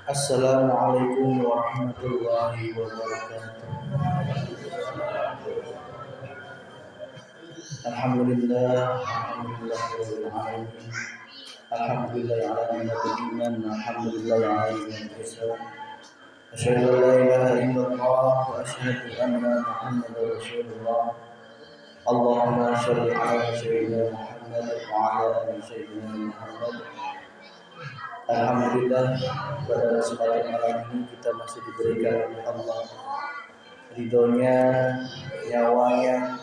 Assalamualaikum warahmatullahi wabarakatuh. Alhamdulillah, alhamdulillahirabbil alamin. Alhamdulillah ala ni'matil iman, alhamdulillah ala ni'matil ihsan. Asyhadu an la ilaha illallah wa asyhadu anna Muhammadar Rasulullah. Allahumma shalli ala sayyidina Muhammad wa ala ali sayyidina Muhammad. Alhamdulillah, pada kesempatan malam ini kita masih diberikan oleh Allah ridhonya, nyawanya,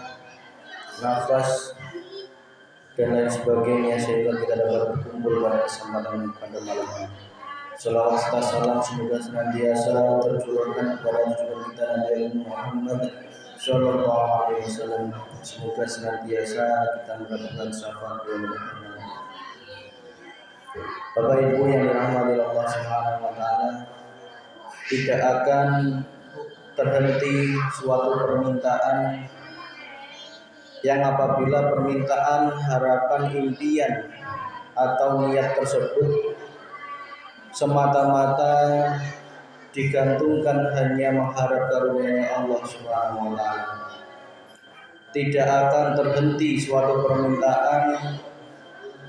nafas dan lain sebagainya sehingga kita dapat berkumpul pada kesempatan pada malam ini. Salawat serta salam semoga senantiasa tercurahkan kepada junjungan kita Nabi Muhammad Sallallahu Alaihi Wasallam. Semoga senantiasa kita mendapatkan syafaat beliau. Bapak Ibu yang dirahmati Allah Subhanahu wa taala, tidak akan terhenti suatu permintaan yang apabila permintaan, harapan, impian atau niat tersebut semata-mata digantungkan hanya mengharap karunia Allah Subhanahu wa taala. Tidak akan terhenti suatu permintaan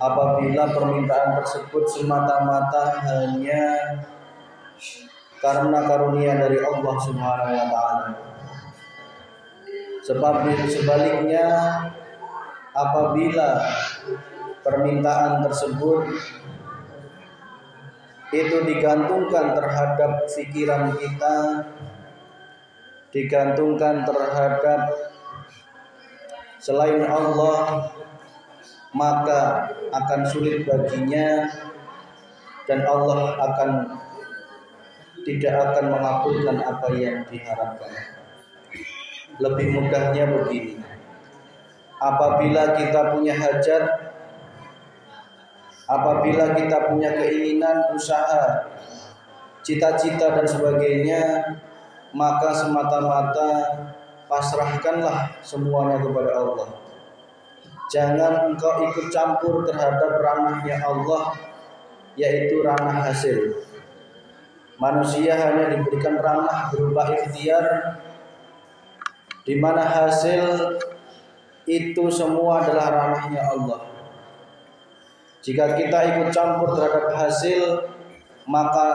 apabila permintaan tersebut semata-mata hanya karena karunia dari Allah Subhanahu wa taala. Sebab sebaliknya apabila permintaan tersebut itu digantungkan terhadap pikiran kita, digantungkan terhadap selain Allah, maka akan sulit baginya dan Allah tidak akan mengabulkan apa yang diharapkan. Lebih mudahnya begini, apabila kita punya hajat, apabila kita punya keinginan, usaha, cita-cita dan sebagainya, maka semata-mata pasrahkanlah semuanya kepada Allah. Jangan engkau ikut campur terhadap ranahnya Allah, yaitu ranah hasil. Manusia hanya diberikan ranah berupa ikhtiar, di mana hasil itu semua adalah ranahnya Allah. Jika kita ikut campur terhadap hasil, maka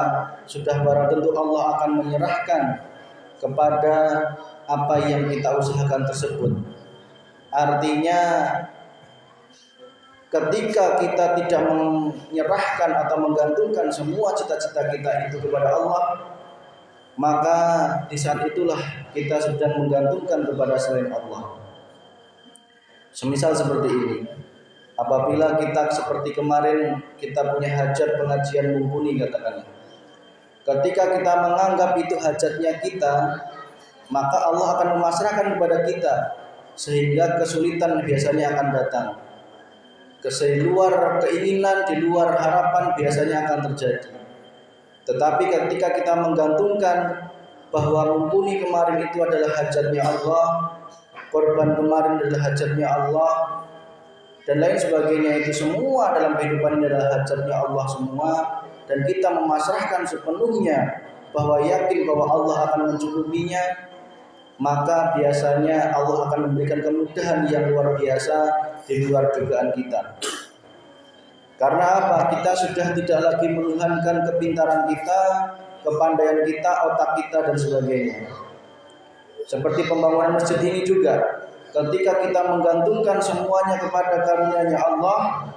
sudah barang tentu Allah akan menyerahkan kepada apa yang kita usahakan tersebut. Artinya ketika kita tidak menyerahkan atau menggantungkan semua cita-cita kita itu kepada Allah, maka di saat itulah kita sedang menggantungkan kepada selain Allah. Semisal seperti ini, apabila kita seperti kemarin kita punya hajat pengajian mumpuni katakanlah, ketika kita menganggap itu hajatnya kita, maka Allah akan memasrahkan kepada kita sehingga kesulitan biasanya akan datang. Di luar keinginan, di luar harapan biasanya akan terjadi. Tetapi ketika kita menggantungkan bahwa mumpuni kemarin itu adalah hajatnya Allah, korban kemarin adalah hajatnya Allah, dan lain sebagainya, itu semua dalam kehidupan ini adalah hajatnya Allah semua, dan kita memasrahkan sepenuhnya bahwa yakin bahwa Allah akan mencukupinya, maka biasanya Allah akan memberikan kemudahan yang luar biasa di luar dugaan kita. Karena apa? Kita sudah tidak lagi menuhankan kepintaran kita, kepandaian kita, otak kita dan sebagainya. Seperti pembangunan masjid ini juga, ketika kita menggantungkan semuanya kepada karunia-Nya Allah,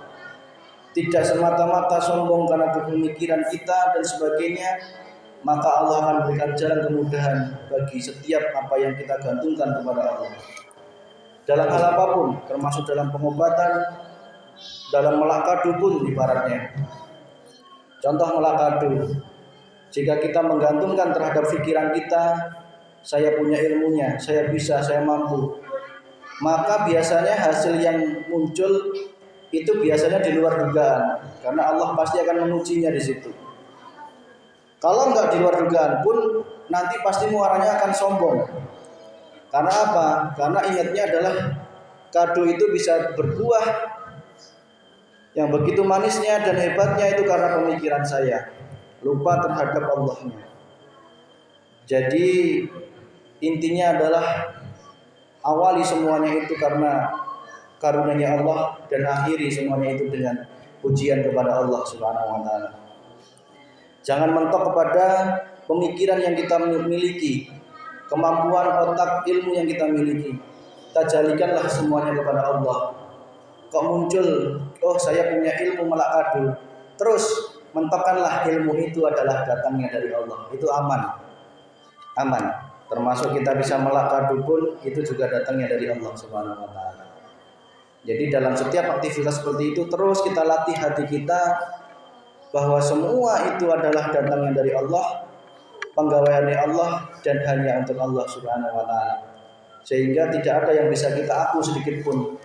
tidak semata-mata sombong karena kepemikiran kita dan sebagainya, maka Allah akan berikan jalan kemudahan bagi setiap apa yang kita gantungkan kepada Allah. Dalam hal apapun, termasuk dalam pengobatan, dalam melaka dukun ibaratnya. Contoh melak kadu. Jika kita menggantungkan terhadap pikiran kita, saya punya ilmunya, saya bisa, saya mampu, maka biasanya hasil yang muncul itu biasanya di luar dugaan, karena Allah pasti akan mengujinya di situ. Kalau enggak di luar dugaan pun, nanti pasti muaranya akan sombong. Karena apa? Karena ingatnya adalah kado itu bisa berbuah yang begitu manisnya dan hebatnya itu karena pemikiran saya, lupa terhadap Allahnya. Jadi intinya adalah awali semuanya itu karena karunia Allah dan akhiri semuanya itu dengan pujian kepada Allah Subhanahu wa taala. Jangan mentok kepada pemikiran yang kita miliki, kemampuan otak ilmu yang kita miliki. Kita jalikanlah semuanya kepada Allah. Kok muncul, oh saya punya ilmu melak kadu, terus mentokkanlah ilmu itu adalah datangnya dari Allah. Itu aman. Termasuk kita bisa melak kadu pun itu juga datangnya dari Allah Subhanahu wa taala. Jadi dalam setiap aktivitas seperti itu terus kita latih hati kita bahwa semua itu adalah datangnya dari Allah, penggawaiannya Allah dan hanya untuk Allah Subhanahu wa taala. Sehingga tidak ada yang bisa kita aku sedikit pun.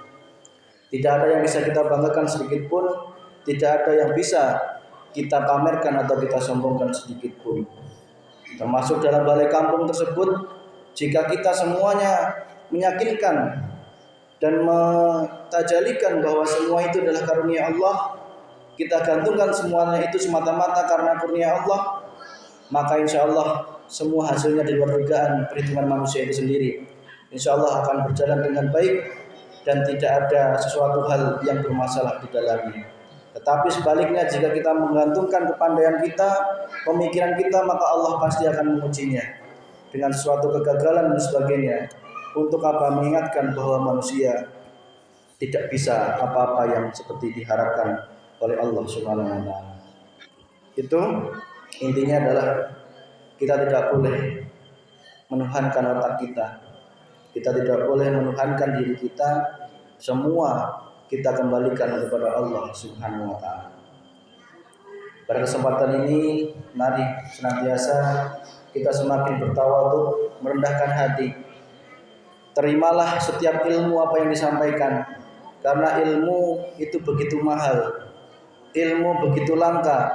Tidak ada yang bisa kita banggakan sedikit pun, tidak ada yang bisa kita pamerkan atau kita sombongkan sedikit pun. Termasuk dalam balai kampung tersebut, jika kita semuanya meyakinkan dan mentajalikan bahwa semua itu adalah karunia Allah, kita gantungkan semuanya itu semata-mata karena karunia Allah, maka insya Allah semua hasilnya di luar dugaan perhitungan manusia itu sendiri, insya Allah akan berjalan dengan baik dan tidak ada sesuatu hal yang bermasalah di dalamnya. Tetapi sebaliknya, jika kita menggantungkan kepandaian kita, pemikiran kita, maka Allah pasti akan mengujinya dengan suatu kegagalan dan sebagainya. Untuk apa? Mengingatkan bahwa manusia tidak bisa apa-apa yang seperti diharapkan oleh Allah Subhanahu wa taala. Itu intinya adalah kita tidak boleh menuhankan otak kita. Kita tidak boleh menuhankan diri kita. Semua kita kembalikan kepada Allah Subhanahu wa taala. Pada kesempatan ini mari senantiasa kita semakin bertawadhu, merendahkan hati. Terimalah setiap ilmu apa yang disampaikan, karena ilmu itu begitu mahal. Ilmu begitu langka,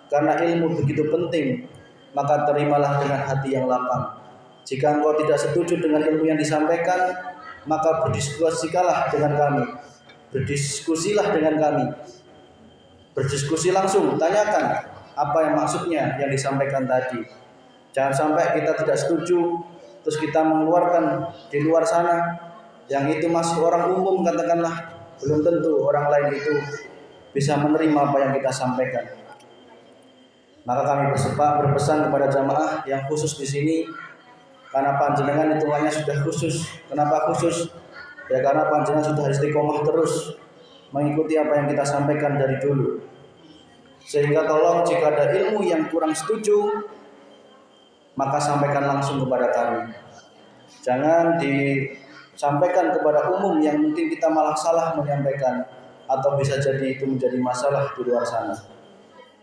karena ilmu begitu penting, maka terimalah dengan hati yang lapang. Jika engkau tidak setuju dengan ilmu yang disampaikan, maka berdiskusilah dengan kami. Berdiskusilah dengan kami. Berdiskusi langsung, tanyakan apa yang maksudnya yang disampaikan tadi. Jangan sampai kita tidak setuju, terus kita mengeluarkan di luar sana, yang itu masih orang umum katakanlah, belum tentu orang lain itu bisa menerima apa yang kita sampaikan. Maka kami berpesan kepada jamaah yang khusus di sini, karena panjenengan hitungannya sudah khusus. Kenapa khusus? Ya karena panjenengan sudah istiqomah terus mengikuti apa yang kita sampaikan dari dulu. Sehingga tolong jika ada ilmu yang kurang setuju, maka sampaikan langsung kepada kami. Jangan disampaikan kepada umum yang mungkin kita malah salah menyampaikan, atau bisa jadi itu menjadi masalah di luar sana.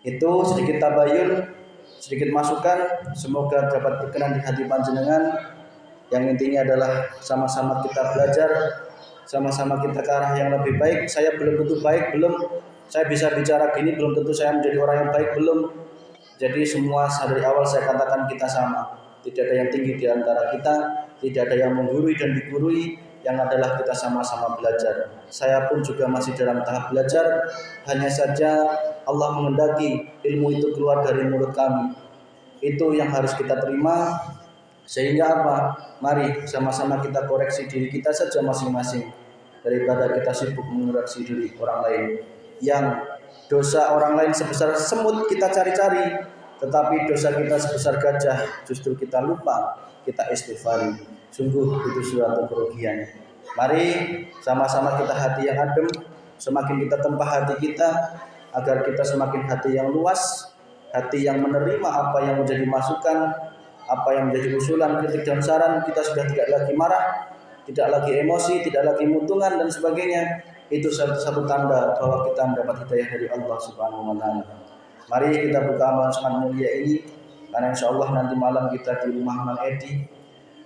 Itu sedikit tabayun, sedikit masukan, semoga dapat berkenan di hati panjenengan. Yang intinya adalah sama-sama kita belajar, sama-sama kita ke arah yang lebih baik. Saya belum tentu baik, saya bisa bicara gini, belum tentu saya menjadi orang yang baik, belum. Jadi semua dari awal saya katakan kita sama. Tidak ada yang tinggi di antara kita, tidak ada yang menggurui dan digurui, yang adalah kita sama-sama belajar. Saya pun juga masih dalam tahap belajar, hanya saja Allah menghendaki ilmu itu keluar dari mulut kami. Itu yang harus kita terima. Sehingga apa? Mari sama-sama kita koreksi diri kita saja masing-masing, daripada kita sibuk mengoreksi diri orang lain. Yang dosa orang lain sebesar semut kita cari-cari, tetapi dosa kita sebesar gajah justru kita lupa, kita istighfari. Sungguh itu suatu kerugian. Mari sama-sama kita hati yang adem, semakin kita tempah hati kita, agar kita semakin hati yang luas, hati yang menerima apa yang menjadi masukan, apa yang menjadi usulan, kritik dan saran. Kita sudah tidak lagi marah, tidak lagi emosi, tidak lagi mutungan dan sebagainya. Itu satu tanda bahwa kita mendapat hidayah dari Allah Subhanahu wa taala. Mari kita buka amalan sangat mulia ini, karena insya Allah nanti malam kita di rumah Mang Edi.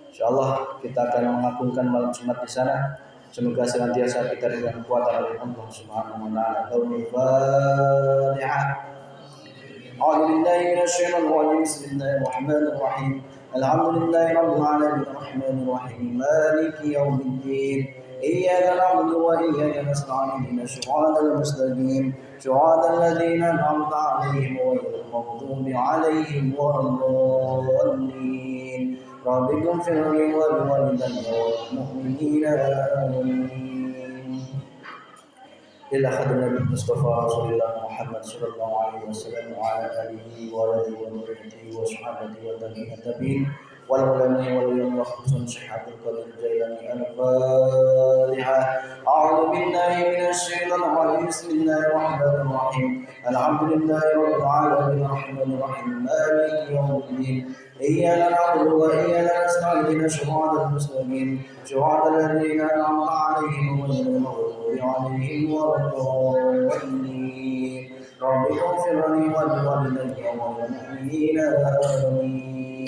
Insya Allah kita akan mengagungkan malam Jumat di sana. Semoga senantiasa kita diberikan kekuatan oleh Allah Subhanahu wa taala. Al-Fatihah. A'udzu billahi minasy syaithanir rajim. Bismillahirrahmanirrahim. Alhamdulillahi rabbil alamin arrahmanir rahim maliki yaumiddin. إياك نعبد وإياك نستعين اهدنا الصراط المستقيم صراط الذين أنعمت عليهم غير المغضوب عليهم ولا الضالين رب اغفر لي ولوالدي والمؤمنين آمين. إلى حضرة النبي المصطفى رسول الله محمد صلى الله عليه وسلم وعلى آله وولده وذريته وصحبه والتابعين والعلماء والعلماء خصوصا شيخ القدر الجيلاني. الفاتحة. أعوذ بالله من الشيطان الرجيم. بسم الله الرحمن الرحيم الحمد لله رب العالمين الرحمن الرحيم مالك يوم الدين إياك نعبد وإياك نستعين اهدنا الصراط المستقيم صراط الذين أنعمت عليهم غير المغضوب عليهم ولا الضالين رب اغفر لي ولوالدي والمؤمنين آمين.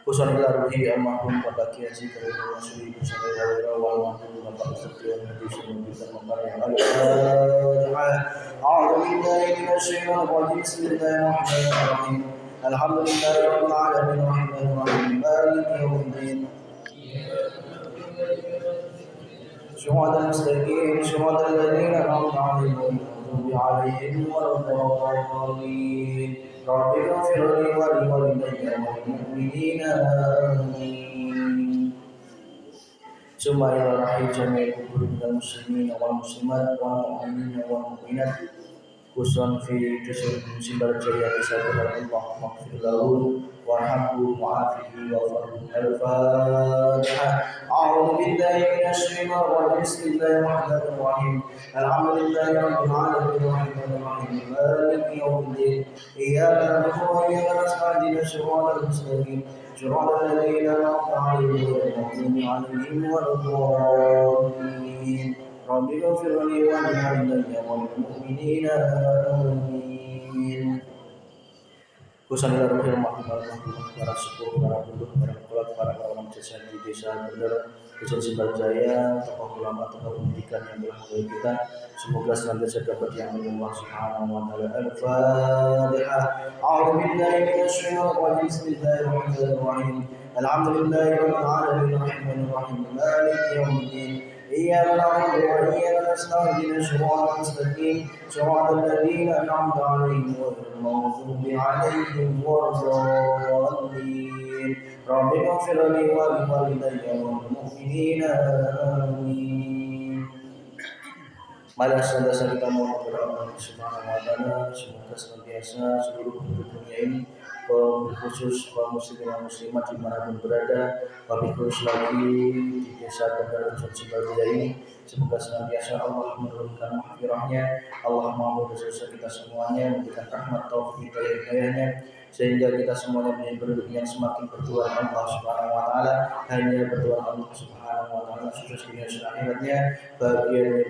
Usahalah ruhi almarhum pada Kiai Karim Masuri Usahalah wal mahmud Bapak Sekian Nabi Sallallahu Alaihi Wasallam. A'udzu billahi minasy syaithanir rajim. Bismillahirrahmanirrahim. Alhamdulillahi rabbil alamin arrahmanir rahim maliki yaumiddin. Siratal mustaqim siratal ladzina an'amta 'alaihim ghairil maghdubi 'alaihim waladdallin. رب اغفر لي ولوالدي والمؤمنين آمين. ثم إلى رحيل جميع القبور المسلمين والمسلمات والمؤمنين والمؤمنات خصوصا في جسر سمبر جaya Kisahullah Allahumma ighfir lahu warhamhu wa'afihi wa'fu. Al-Fatihah. A'udzu billahi minasy syaithanir rajim. Bismillahir rahmanir rahim. Alhamdulillahi rabbil alamin arrahmanir rahim maliki yaumiddin. Iyyaka na'budu wa iyyaka nasta'in ihdinas siratal mustaqim siratal ladzina an'amta 'alaihim ghairil maghdubi 'alaihim waladdallin. Rabbi ighfir li wa liwalidayya wal mu'minina amin. Kusanila rohil mahmud para sepuh, para dulur, para kolak, para ulama desa di desa Bener, desa Simbal Jaya, tokoh ulama, tokoh pendidikan yang telah membantu kita. Semoga senantiasa dapat yang Allah Subhanahu wa taala. Al-Fatihah. A'udzu billahi minasy syaithanir rajim. Bismillahirrahmanirrahim. Alhamdulillahi rabbil alamin arrahmanir rahim maliki yaumiddin. إياك نعبد وإياك نستعين اهدنا الصراط المستقيم صراط الذين أنعمت عليهم غير المغضوب عليهم ولا الضالين رب اغفر لي ولوالدي والمؤمنين آمين. Mari senantiasa kita mohon kepada Allah Subhanahu wa taala, semoga senantiasa seluruh penduduk dunia ini, khusus kaum muslimin dan muslimat dimanapun berada, tapi khusus lagi di desa Bener Simbal Jaya ini, semoga senantiasa Allah menurunkan mahfirahnya, Allah mengampuni dosa kita semuanya, memberikan rahmat taufik hidayahnya, sehingga kita semuanya menjadi penduduk yang semakin bertuhan Allah Subhanahu wa taala, hanya bertuhan Allah Subhanahu wa taala sukses dunia dan akhiratnya, bahagia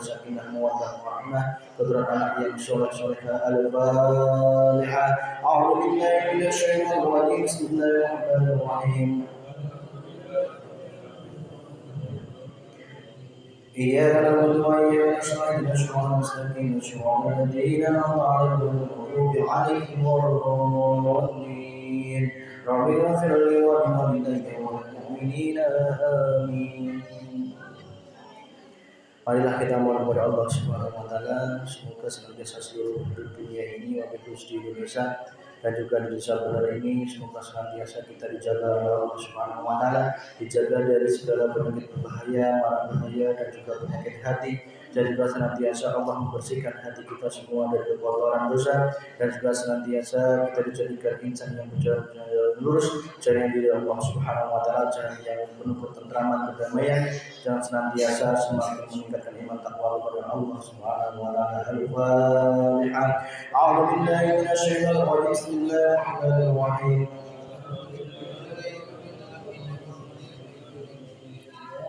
sakinah mawaddah warahmah, keturunan anak yang soleh-solehah. Al-Fatihah. A'udzu billahi minasy syaithanir rajim. Bismillahirrahmanirrahim. إياك نعبد وإياك نستعين اهدنا الصراط المستقيم صراط الذين أنعمت عليهم غير المغضوب عليهم ولا الضالين رب اغفر لي ولوالدي والمؤمنين آمين. Marilah kita mohon kepada Allah Subhanahu wa taala, semoga senantiasa seluruh penduduk dunia ini, wabil khusus di Indonesia dan juga di desa Bener ini, semoga senantiasa kita dijaga oleh Allah Subhanahu wa taala, dijaga dari segala penyakit berbahaya, mara bahaya dan juga penyakit hati, dan juga senantiasa Allah membersihkan hati kita semua dari kotoran dosa, dan juga senantiasa kita dijadikan insan yang berjalan lurus, jalan diri Allah Subhanahu wa taala, jalan yang penuh ketentraman, kedamaian, dan senantiasa semakin meningkatkan iman takwa kepada Allah Subhanahu wa taala. Al-Fatihah. A'udzu billahi minasy syaithanir rajim. Bismillahirrahmanirrahim.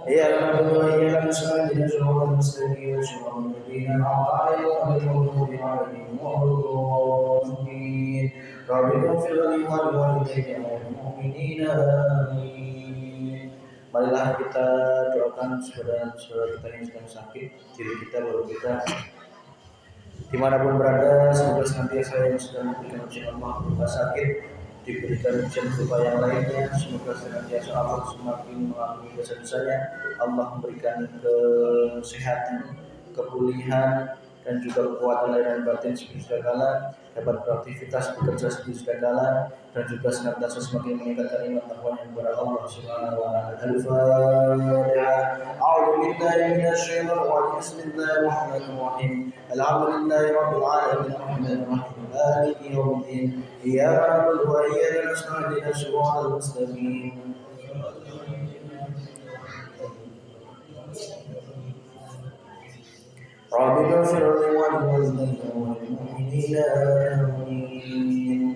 إياك نعبد وإياك نستعين اهدنا الصراط المستقيم صراط الذين أنعمت عليهم غير المغضوب عليهم ولا الضالين رب اغفر لي ولوالدي وللمؤمنين آمين. Marilah kita doakan saudara-saudara kita yang sedang sakit, diri kita, baru kita dimanapun berada, semoga senantiasa yang sedang diberikan ujian Allah berupa sakit diberikan ujian berupa yang lainnya, semoga senantiasa Allah semakin mengampuni dosa-dosanya, Allah memberikan kesehatan, kepulihan dan juga kekuatan lahir dan batin seperti segala, dapat beraktivitas bekerja seperti segala, dan juga senantiasa semakin meningkatkan iman takwa kepada Allah Subhanahu wa taala. Al-Fatihah. A'udzu billahi minasyaitonir rajim. Bismillahirrahmanirrahim. Alhamdulillahi rabbil alamin arrahmanir rahim maliki yaumiddin. Iyyaka na'budu wa iyyaka nasta'in ihdinas siratal mustaqim. رب اغفر لي ولوالدي وللمؤمنين آمين.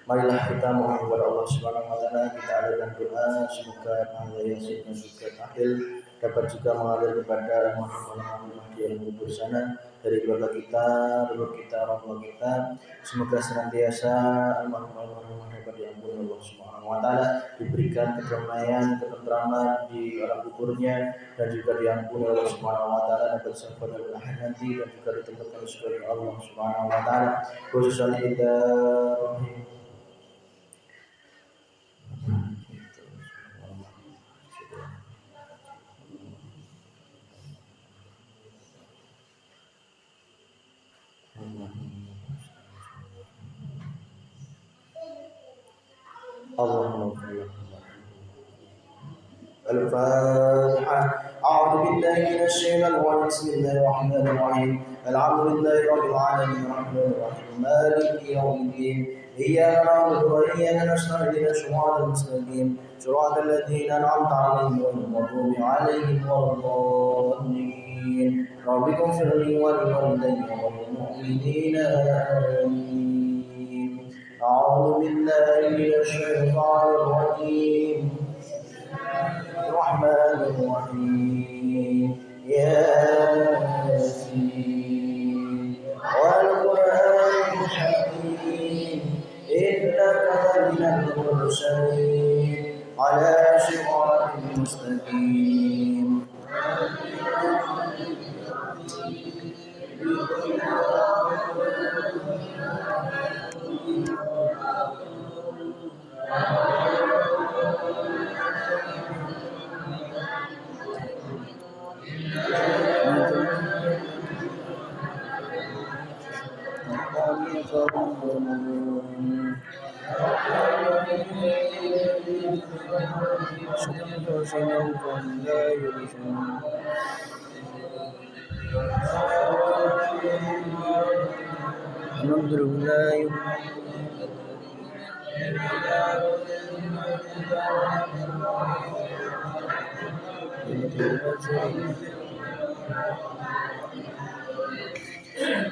Marilah kita mohon kepada Allah Subhanahu wa taala, kita adakan doa semoga pahala Yasin dan juga Tahil dapat juga mengalir kepada Muhammad di alam kubur sana, dari keluarga kita, leluhur kita, orang tua kita, semoga senantiasa almarhum dapat diampuni Allah Subhanahu wa taala, diberikan kedamaian, ketentraman di alam kuburnya, dan juga diampuni Allah Subhanahu wa taala, dapat sampai dari akhir nanti, dan juga ditempatkan surga Allah Subhanahu wa taala. Khususnya kita Allahumma Al-Fatiha. A'udzu billahi minasy syaithanir rajim. Bismillahirrahmanirrahim. Alhamdulillahi rabbil alamin arrahmanir rahim maliki yaumiddin. Iyyaka na'budu wa iyyaka nasta'in ihdinas siratal mustaqim siratal ladzina an'amta 'alaihim ghairil maghdubi 'alaihim waladdallin. Rabbi ighfir li wa liwalidayya wa lil mu'minina amin. A'udzu billahi minasy syaithanir rajim. الرحمن الرحيم ياسين والقرآن الحكيم إنك لمن المرسلين على صراط مستقيم.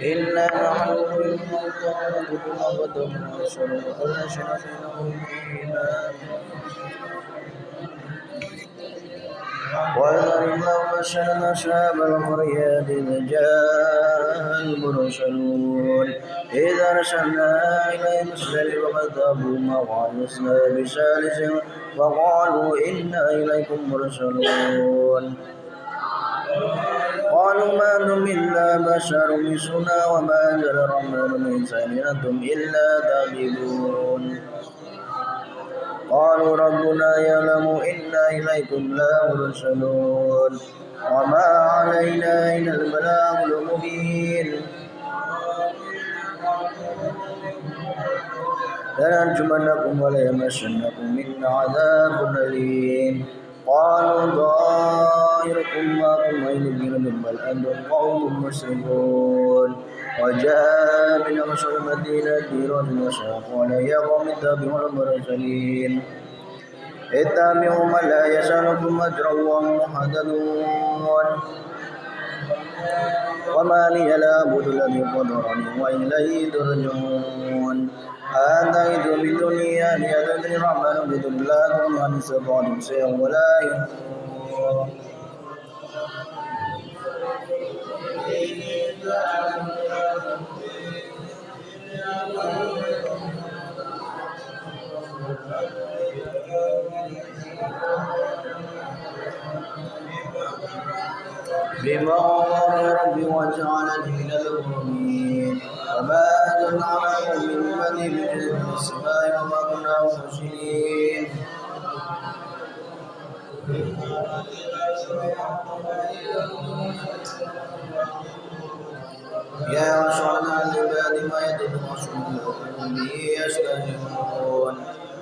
إنا نحن وذر اللهم شأن أصحاب القرية إذ جاء المرسلون إذا أرسلنا إليهم رسلا فكذبوا وعززنا بثالث فقالوا إنا إليكم مرسلون قالوا ما أنتم إلا بشر مثلنا وما أنزل الرحمن من شيء إن أنتم إلا كاذبون قالوا ربنا يعلم إنا إليكم لمرسلون وما علينا إلا البلاغ المبين لنرجمنكم وليمسنكم منا عذاب أليم قالوا ضائركم معكم وإن بهم بل أنتم قوم مسرفون وجاء من أقصى المدينة رجل يسعى قال يا قوم اتبعوا المرسلين اتبعوا من لا يسألكم أجرا وهم مهتدون وما لي لا أعبد الذي فطرني وإليه ترجعون آتيت من دنيا ليدني الرحمن بدون الله تغني عن استطاعتهم شيئا ولا ينفعون بما غفر ربي وجعلني من المؤمنين وما أنزلنا عليكم من بدء بجد السماء وما كنا مرسلين يا شعراء العباد ما يدل رسول به يستهزئون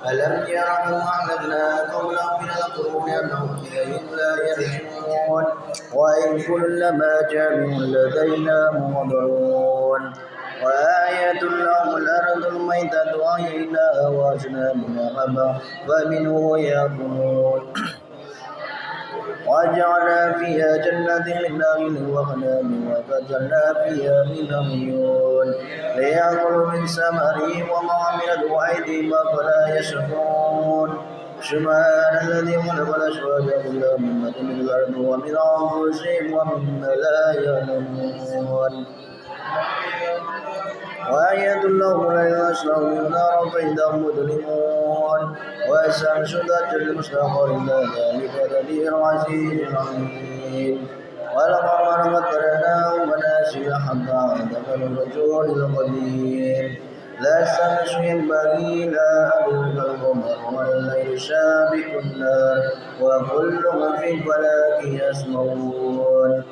ألم يروا كم أهلكنا قبلهم من القرون أنهم إليهم لا يرجعون وإن كلما جميع لدينا محضرون وآية لهم الأرض الميتة وأحييناها وأجعلنا منها غبا فمنه يأكلون وجعلنا فيها جنات من نخيل وأعناب وفجرنا فيها من عيون ليأكلوا من ثمره وما عملته أيديهم فلا يشكرون سبحان الذي خلق الأزواج كلها مما تنبت الأرض ومن أنفسهم ومما لا يعلمون وآية لهم الليل أسرعوا نارا فإذا هم مظلمون والشمس تجري لمستقر لها ذلك تقدير عزيز عليم والقمر قدرناه منازل حتى عاد كالرجل القدير لا الشمس ينبغي لها أن تدرك القمر ولا الليل سابق النار وكلهم في الفلك يسبحون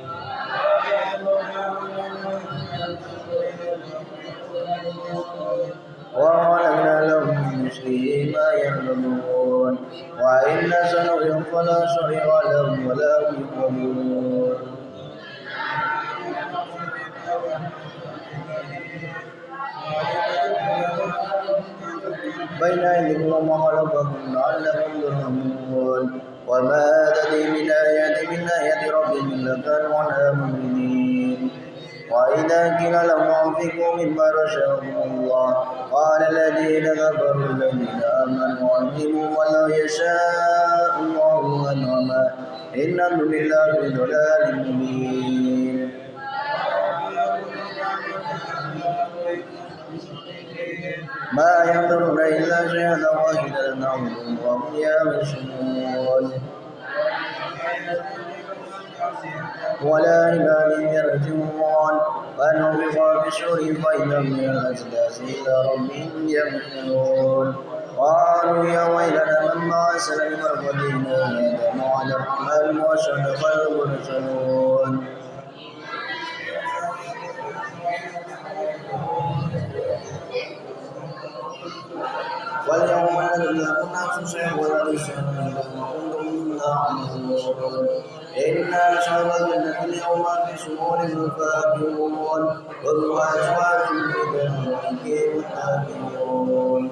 وخلقنا لهم من مثله ما يعملون وإن سنريهم فلا صريخ لهم ولا هم يقبلون بين أيديكم وما خلقكم لعلكم ترحمون وما تدري من آيات ربهم إلا كانوا عنها معرضين وإذا قيل لهم أنفقوا مما رزقكم الله قال الذين كفروا الذين آمنوا أنفقوا ولا يشاء الله أنعما إن لله في ضلال مبين ما ينظرون إلا شيئا واحدا نعبدهم وهم يمشون ولا إلى يرجعون فنفخ في الصور فإذا من الأجداث إلى ربهم ينظرون قالوا يا ويلنا من بعثنا من مرقدنا هذا موعد الرحمن وصدق المرسلون واليوم الذي كنا نفسه ولا نسأل إلا كنتم تعملون إنا شر الجنة اليوم في سرور فاكهون وأزواج بذلك متكئون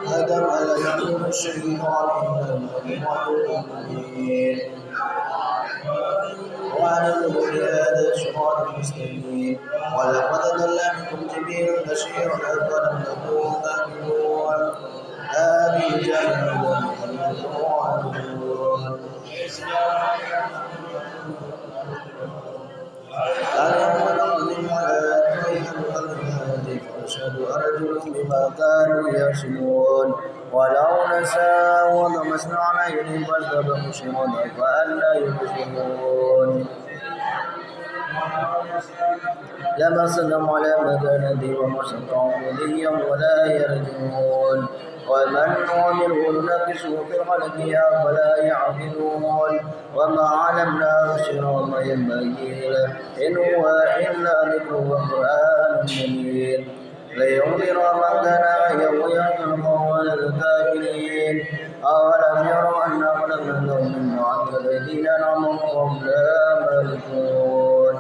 آدم ألا يكون الشيطان إلا المؤمنين وعلى الهدى هذا صراط مستقيم ولقد ضل منكم جبين بشير أفلم تكونوا تعقلون هذه جهنم توعدون اليوم نقدم على أفواههم والمهاد فأشهد أرجلهم بما كانوا يكسبون ولو نشاء وطمسنا عليهم فازدادوا شرا فأنى يبصرون لمسهم على مكانته وما استطاعوا مضيا ولا يرجعون ومن نعمره ننكسه في الخلق فلا يعقلون وما علمناه سرا وما ينبغي له إن هو إلا ذكر وقرآن مبين لينذر من كان حيا ويحذر الله الكافرين أولم يروا أنا خلقنا لهم مما عملت أيدينا أنعاما وهم لا مالكون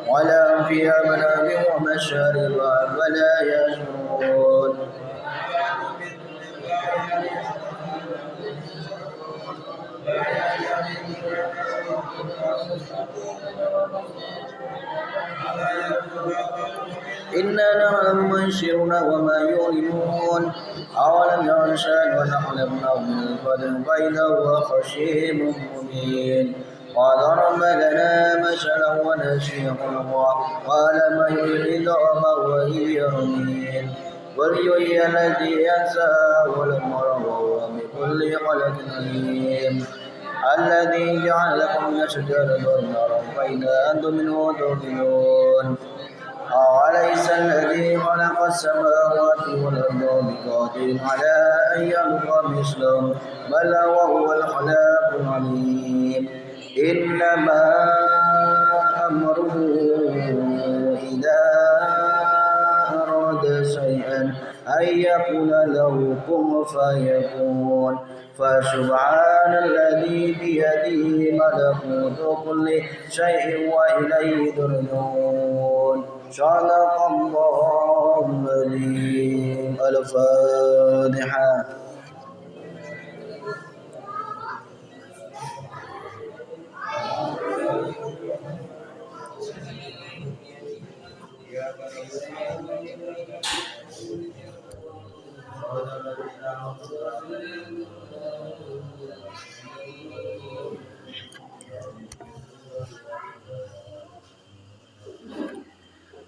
ولا فيها منابع ومشاربها ولا يشعرون. إنا نعلم ما ينشرون وما يعلنون. أولم يروا الإنسان ونعلم من القدر فإذا هو خصيم مبين. وضرب لنا مثلا ونسي خلقه قال من يحيي العظام وهي رميم. قل يحيي الذي ينساه الأمر وهو بكل خلق عليم. الذي جعل لكم من الشجر نارا فإذا أنتم منه توقدون. أوليس الذي خلق السماوات والأرض بقادر على أن يخلق مثلهم بل وهو الخلاق العليم. إنما أمره إذا أراد شيئا أن يقول له كن فيكون. فسبحان الذي بيده ملكوت كل شيء وإليه ترجعون. صدق الله العظيم. الفاتحة.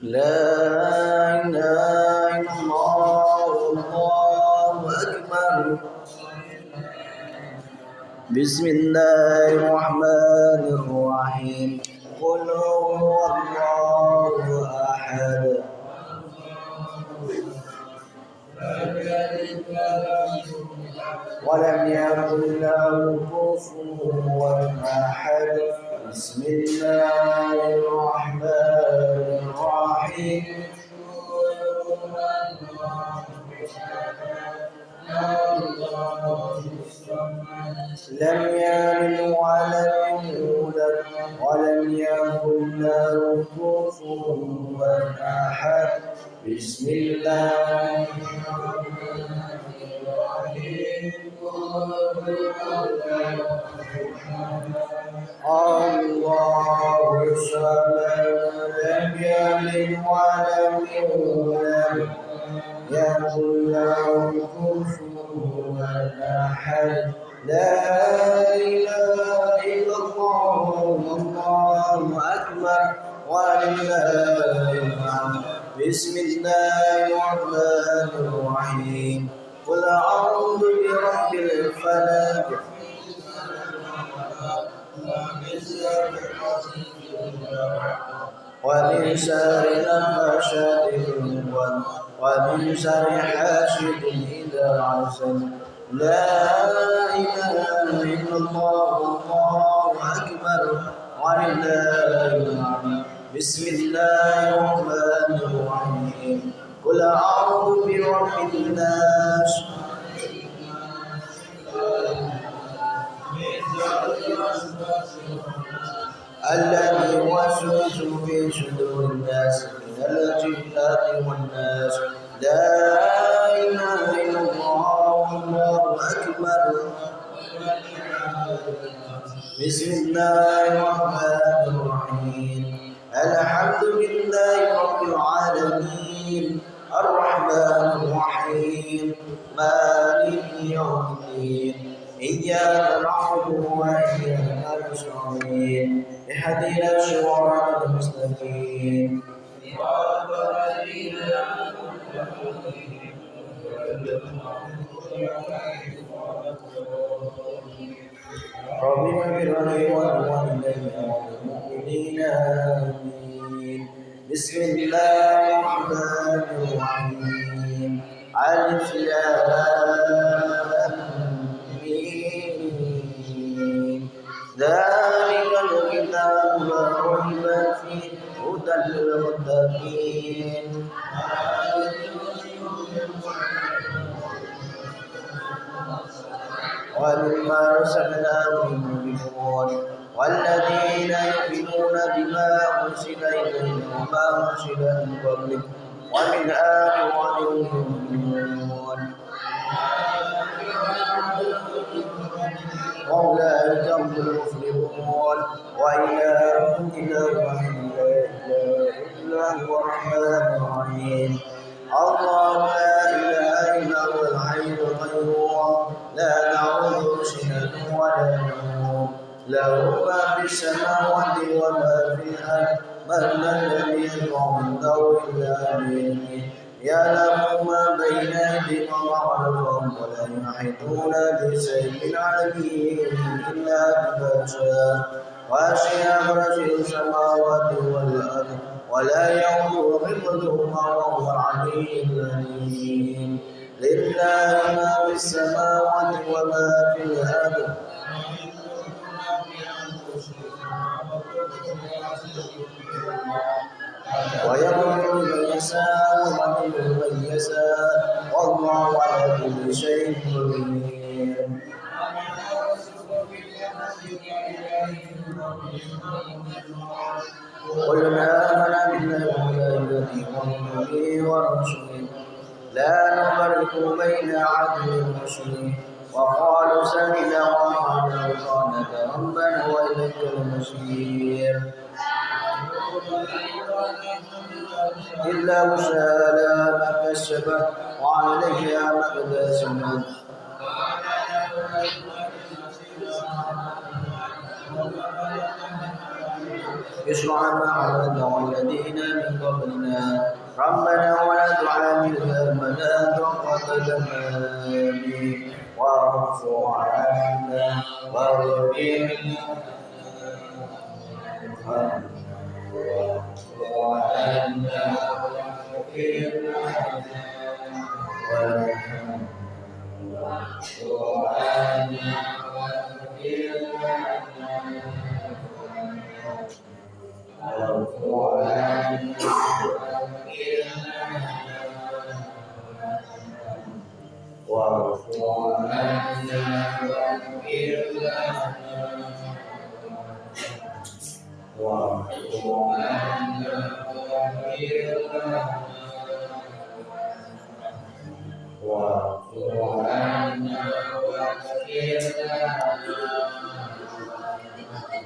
لا إله إلا الله والله أكبر. بسم الله الرحمن الرحيم. قل هو الله أحد ولم يكن له كفوا أحد. بسم الله الرحمن الرحيم. لم يلد ولم يولد ولم يكن له كفوا أحد. بسم الله الله الصمد لم يلد ولم يولد يكن له كفوا أحد. لا إله إلا الله والله أكبر ولله الحمد. بسم الله الرحمن الرحيم. قل أعوذ برب الفلق ومن شر النفاثات في العقد ومن شر حاسد إذا حسد. لا إله إلا الله والله أكبر ولله الحمد. بسم الله الرحمن الرحيم. قل أعوذ برب الناس الذي يوسوس في صدور الناس من الجنة والناس. لا إله إلا الله والله أكبر. بسم الله الرحمن الرحيم. الحمد لله رب العالمين الرحمن الرحيم مالك يوم الدين. إياك نعبد وإياك نستعين. اهدنا الصراط المستقيم. ربنا اغفر لي ولوالدي والمؤمنين آمين. بسم الله الرحمن الرحيم. ألف لام ميم. ذلك الكتاب لا ريب فيه هدى للمتقين. ومما أرسلناه من يفلحون والذين يؤمنون بما أرسل إليك وما أرسل من قبلك وبالآخرة هم يؤمنون وأولئك هم المفلحون وإلهكم إله واحد لا إله إلا هو الرحمن الرحيم الله لا إله إلا هو الحي القيوم لا تأخذه سنة ولا نوم له ما في السماوات وما في الأرض من الذي يشفع عنده إلا بإذنه يعلم ما بين أيديهم وما خلفهم ولا يحيطون بشيء من علمه إلا بما شاء وسع كرسيه السماوات والأرض ولا يؤوده حفظهما وهو العلي العظيم لله ما في السماوات وما في الأرض ويغفر من يشاء ويضل من يشاء والله على كل شيء قدير قلنا آمنا بالله وملائكته وكتبه ورسله لا نفرق بين أحد من رسله وقالوا سمعنا وأطعنا غفرانك ربنا وإليك المصير إلا وسالا ما كسبت وعليها ما اكتسبت اشرع ما عملنا والذين من قبلنا ربنا ولا تعاملنا ما لا طاقة لنا به واعف عنا واغفر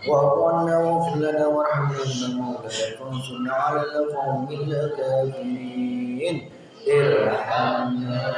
وقلنا واغفر لنا وارحمنا انت مولانا فانصرنا على القوم الكافرين ارحمنا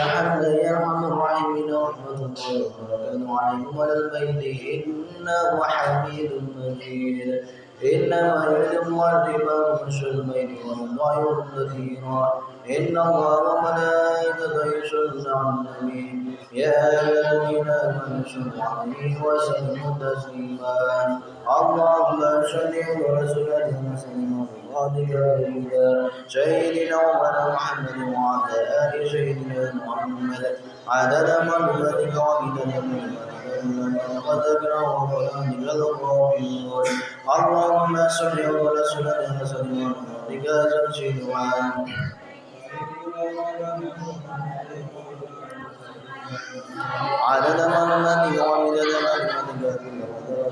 ارحمنا يا ارحم الراحمين ورحمة الله وبركاته عليكم وعلى البيت إنه حميد مجيد إنما يريد الله الربا ومشى البيت والله كثيرا إن الله وملائكته يصلون على النبي يا أيها الذين آمنوا صلوا عليه وسلموا تسليما اللهم صل على سيدنا وسلم على سيدنا ومولانا محمد وعلى آل سيدنا محمد عدد معلوماتك وعدد كلماتك قد ذكره وقرآنك الغافلون اللهم صل على سيدنا وسلم على سيدنا عدد معلوماتك وعدد كلماتك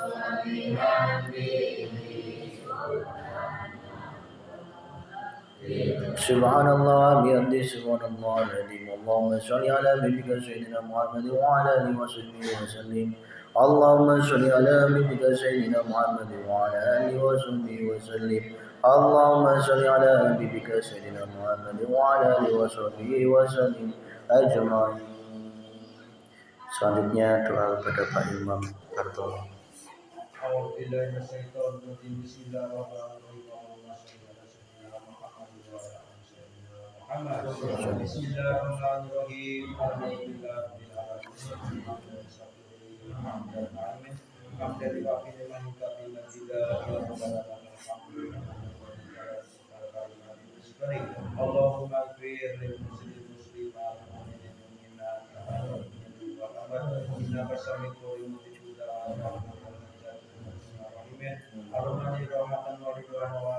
Subhanallah bihamdi subhanallah al-azim. Allahumma shalli ala nabiyyika sayyidina Muhammad wa ala alihi wa sahbihi wa sallim. Allahumma shalli ala nabiyyika sayyidina Muhammad wa ala alihi wa sahbihi wa sallim. Allahumma shalli ala nabiyyika sayyidina Muhammad wa ala alihi wa sahbihi wa sallim ajma'in. Selanjutnya doa kepada Pak Imam Kartono. Bismillahirrahmanirrahim. Allahumma ighfir lil muslimin muslimat wal mu'minat innaka sami'un qaribun. Ar-Rahman ar-Rahim wa